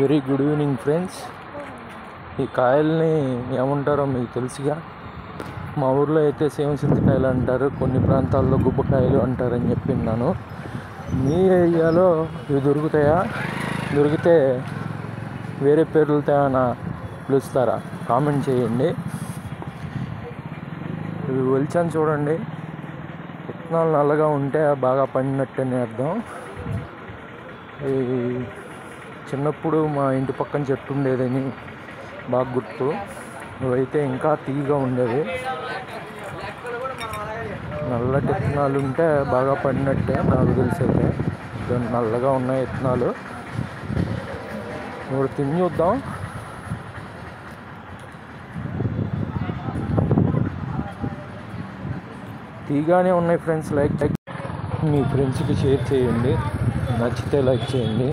Very good evening friends. ఈ కాయల్ని ఏమంటారో మీకు తెలుసుగా. మా ఊర్లో అయితే సేమసింతకాయలు అంటారు, కొన్ని ప్రాంతాల్లో గుబ్బకాయలు అంటారని చెప్పిన్నాను. మీ ఏరియాలో ఇవి దొరుకుతాయా? దొరికితే వేరే పేర్లతో ఏమైనా పిలుస్తారా? కామెంట్ చేయండి. ఇవి ఒలిచాను చూడండి. విత్తనాలు నల్లగా ఉంటే బాగా పండినట్టని అర్థం. చిన్నప్పుడు మా ఇంటి పక్కన చెట్టు ఉండేదని బాగా గుర్తు. ఇవైతే ఇంకా తీయగా ఉండేవి. నల్లటి విత్తనాలు ఉంటే బాగా పడినట్టే నాకు తెలిసైతే. నల్లగా ఉన్నాయి విత్తనాలు. ఇప్పుడు తిని చూద్దాం. తీగానే ఉన్నాయి ఫ్రెండ్స్. లైక్ మీ ఫ్రెండ్స్కి షేర్ చేయండి, నచ్చితే లైక్ చేయండి.